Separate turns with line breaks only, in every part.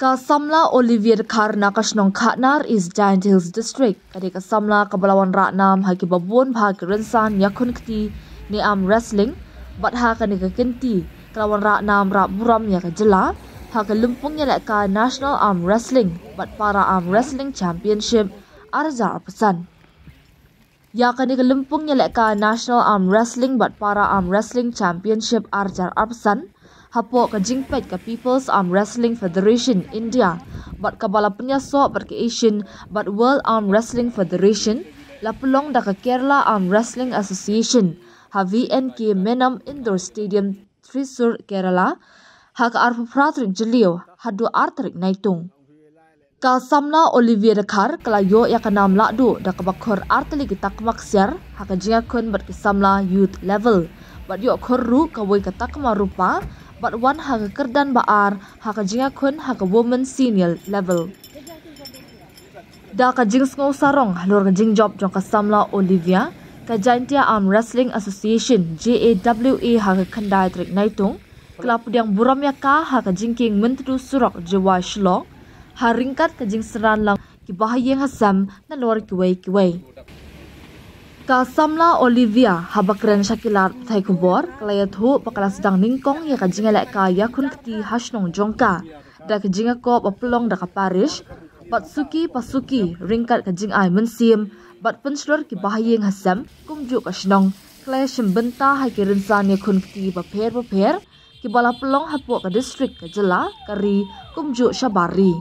Kasamla Olivier Karna Kashnong Khatnar is Giant Hills District. Kadi kasamla kabalawan Ratnam haki babun bhag rensan yakun kti ni am wrestling bat ha kani kenti kalawan Ratnam rap buram ya kajela ha lumpung ya ka National Arm Wrestling bat para Arm Wrestling Championship arza pesan. Ya kani lumpung ya ka National Arm Wrestling bat para Arm Wrestling Championship arza pesan. Hapo ka jingpet ka People's Arm Wrestling Federation India bat kabala penyaso bat ke Asian bat World Arm Wrestling Federation la pelong da ka Kerala Arm Wrestling Association ha VNK Menam Indoor Stadium Thrissur Kerala ha ka arpa pratrik jelio hadu artrik naitung ka samla Olivier Khar kalayo ya kanam lakdu da ka bakhor artli kitak maksiar ha ka jingakun bat ke samla youth level bat yo khorru ka woi ka takma rupa but one haga kerdan baar haga jinga kun haga woman senior level. Da ka jing ngau sarong halor ka jing job jong ka samla Olivia ka Giantia Arm Wrestling Association JAWA haga kandai trik naitung kelap yang buram ya ka haga jingking mentu surok jewa shlong haringkat ka jing seran lang ki bahayeng hasam na lor kiwai. Ka samla Olivia habakren Shakilar thai kubor kalaya thu pakala sedang ningkong ya ka jingalek ka yakun kti hasnong jongka da ka jinga ko papelong da ka parish bat suki pasuki ringkat ka jing ai mensim bat penslor ki bahayeng hasam kumju ka shnong kalaya shimbenta hai ki rinsan yakun kti baper ki bala pelong hapo ka district ka jela kari kumju shabari.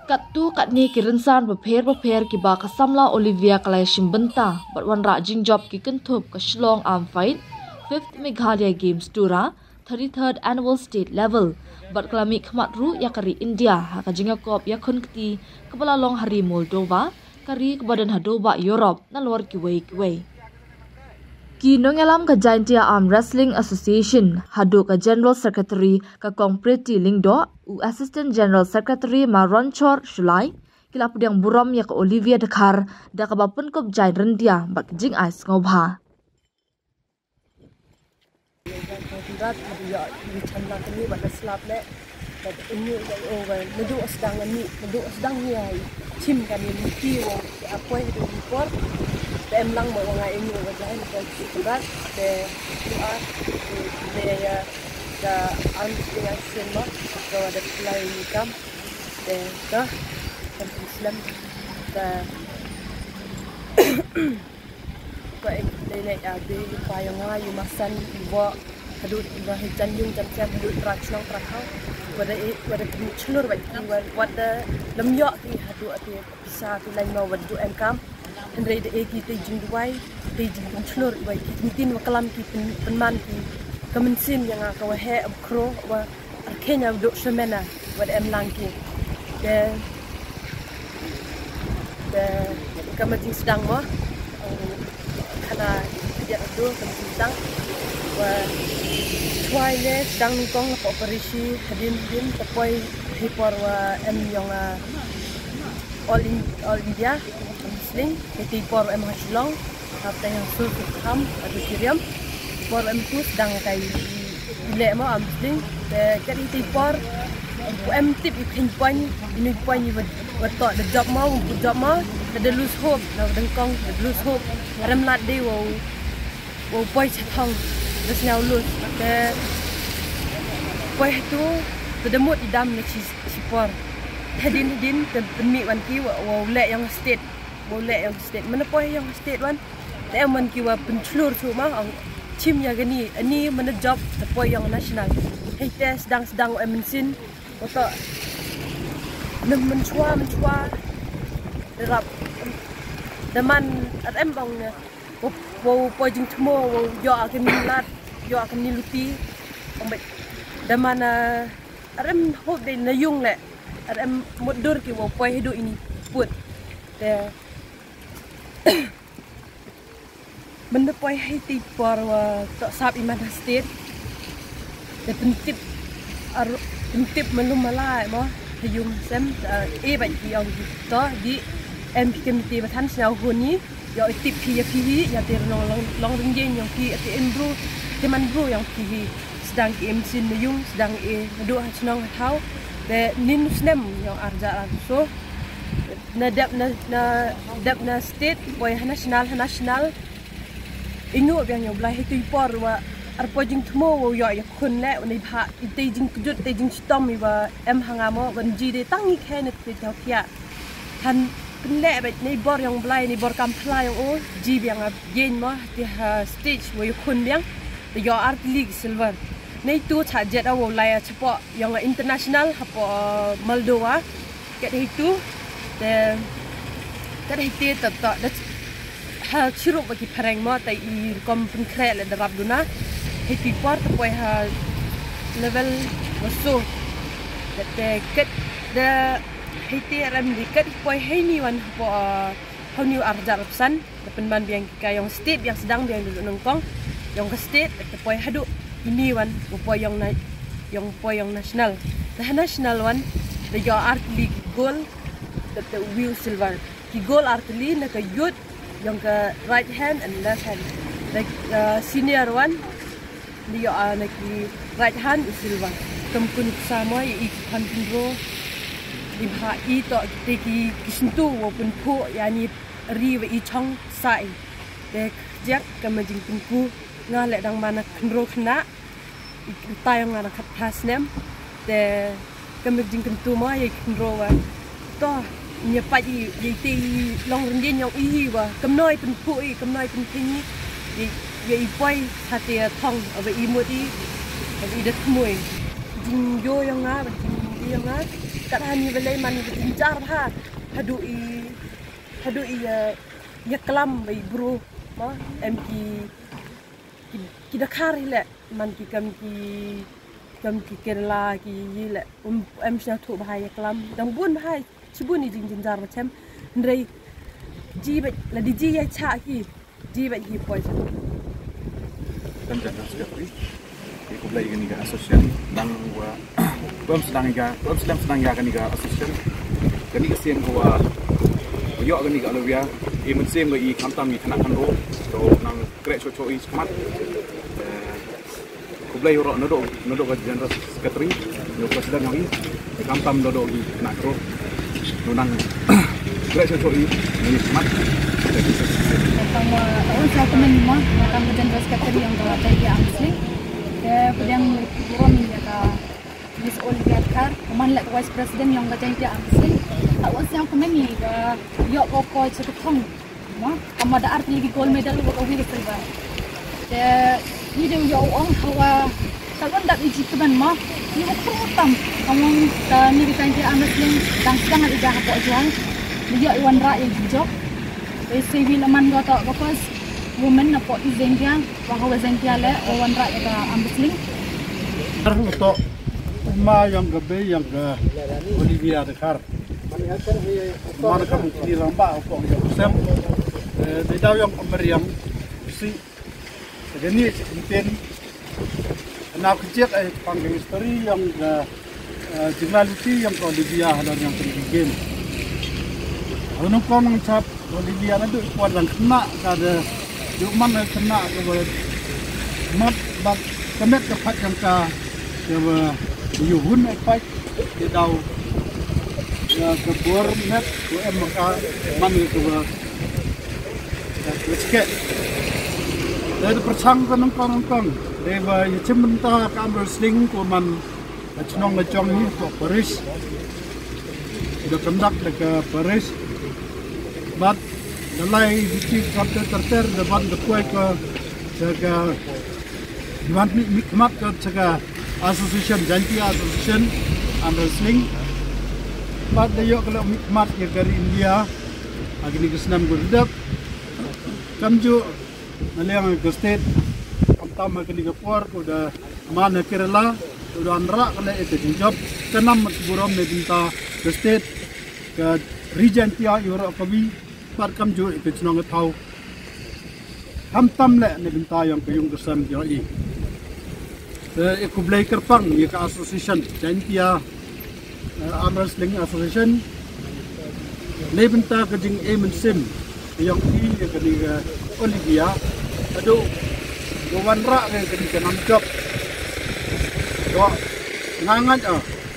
Katu katni kirinsan beper ki ba kasamla Olivia kalaya shimbenta bat wan ra jing job ki kentup ka Shillong Arm Fight 5th Meghalaya Games Tura 33rd Annual State Level bat kalami khmat ru ya kari India ha ka jinga kop ya khun kti kabala long hari Moldova kari kebadan hadoba Europe na luar kiwai. Ki nongalam ka Giantia Arm Wrestling Association hadu ka General Secretary ka Kompreti Lingdo u Assistant General Secretary Maronchor Shulai kila pudang buram ya ka Olivia Dekhar da ka bapun kop Giant Rendia bat jing ais ngobha.
Rat ya di chanda kini bat slap le bat ini over medu sedang ni ai chim kan ni ki wo apoi do report em lang mo nga ini over lain kan rat de ya da anti lot so ada play kam de da kan Islam da ko ek de abi payung ayu masan ibo hadut ibrahim janjung jamsian hadut rachnong prakau wada chlur bai wada lemyo ki hadu ati bisa tu lain mau wadu engkam andre de ki te jingwai te jing chlur bai tin wakalam ki penman ki kemensin yang ka wahe abkro wa arkenya wadu semena wada em langki de kamating sedang mo kana dia tu kamating sedang wa tuai sedang ningkong operasi hadin tapoi hipor wa em yang all India muslim hipor em hasilong apa yang sul kam adu kiriam hipor em tu sedang kai ile mo muslim de kali hipor em tip ikin point ini point betul the job mau the lose hope now dengkong the lose hope rem lat de wo point chatong terus now lose the point tu pedemut idam ni sipor hadin the demi wan ki wo le yang state mana point yang state wan te man ki wa pencelur tu mah chim ya gani ani mana job the point yang national hey test sedang mensin otak mencua derap deman em bang wo pojing tmo wo yo akan milat yo akan niluti ombek deman em hop de nayung le em modur ki wo poi hidup ini put de benda poi hiti por tak sab iman state de pentip melum malai mo yung sem bai ki ang to di em committee bathan snau huni yo tip pi ya ter long ringjeng yang ki ati embru teman bro yang ki sedang ki em sin yung sedang do snong thau be ninusnem yang arja so na state boy national ingo biang yang belah itu por wa arpojing tmo wo yo ya kun le ni pha itejing kujut tejing stom wa em hangamo banji de tangi khenet pe tawkia han le be ni bor yang belah ni bor kampla yang o ji biang yen mo ti stage wo yo kun biang the yo art league silver nei tu cha jet awo la chapo yang international hapo Moldova ket itu de hiti tato ha chiru bagi pareng mo tai I kom konkret le darab duna hiti por to poi ha level waso de ket de hiti ram di ket poi ni wan po honu arjar san de penban biang kayong state yang sedang biang duduk nongkong yang ke state de poi hadu ini wan po yang national the national one the your art league goal the wheel silver ki goal artillery na ka youth yang ke right hand and left hand like senior one dia na ki right hand is silver kampun sama I kanpro di ha I to ki kisentu walaupun po yani ri I chong sai de jak kamajing pinku ngale dang mana kenro kena tayang ngana khatasnem de kamajing kentu ma I kenro wa to nya pa I ti long rin yang I wa kamnoi pen pui kamnoi pen ting I poi hati thong ave I modi ave det moi jing yo yang nga jing yang nga kat hani belai man jar ha hadu I ya kelam bai bro ma em ki dakar le man ki kam ki Kerala ki le em sha thu bahai ya kelam dang bun bahai Cibun ni jing jar macam ndai ji bet la di ji ya cha ki ji bet hi poi
kan jangan sekali ko blai gani ga association dang wa bom sedang ga gani ga association gani ga sem ko wa yo gani ga lovia I mun sem ga I kamtam ni khanak kan ro to nang krek cho I smat ko blai ro no do ga general secretary yo president ngi kamtam do I khanak ro nunang gerak cocok ini smart
pertama tahun saya teman mah makan general secretary yang berada di Amsling pedang buron ya ka Miss Olivia Kar man lek vice president yang berada di Amsling awas yang teman ni ga yo ko cekong mah amada art lagi gold medal ko wi silver ni dia yo ong hawa kalau ndak iji teman mah ni hukum kamu ni kita di Amsling dan sedang ada apa jual dia iwan ra yang hijau CV laman go to because women apa izengia bahwa zengia le iwan ra ada Amsling
untuk uma yang gabe yang ke Olivia Dekar mana kamu kini lamba apa yang sem di dalam yang meriam si jadi ini anak kecil panggil history yang jurnaliti yang ke Olivia dan yang pergi game. Lalu kau mengcap Olivia itu kuat dan kena kada cuma kena kepada mat bak kemet kepat yang ke yuhun ekpai di daw kebor net ke maka mani ke lecek. Dari persang nongkong Dewa cimenta kamber sling kuman cenong lecong ni kok Paris. Sudah kendak ke Paris. But dalai di kapten terter depan depan ke jaga diwan mikmat ke jaga association janti association wrestling. But dia kalau mikmat ya dari India agni kesenam gurdap kamju naliang ke state kamtam ke Singapore udah mana Kerala udah andra kena itu job kenam buram medinta ke state ke region tia Europe kabi par kamju itu cenong tahu kamtam le medinta yang kayung kesam jai aku beli kerpang ya ke association jantia arm wrestling association lebenta ke jing emensim yang ini ya ke Olivia aduh gawan ra ke nam job do ngangat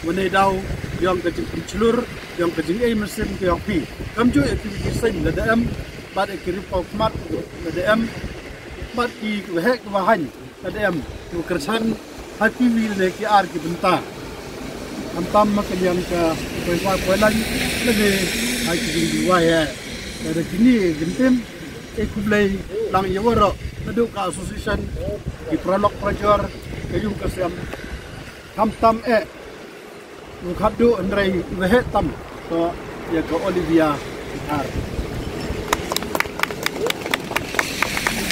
menedau yang kecil celur yang kecil mesin ke yang pi kamju aktiviti sen la dam bad akiri pokmat la dam bad ki hek wahan la dam tu kersan hati wil le ki ar ki benta antam makalian ka poin lagi haki di waya dari kini gentem ekublai lang yawara nadu ka association di prolog prajor kayung kasam tam ukhabdu andrai wehe tam to ya ka Olivia Har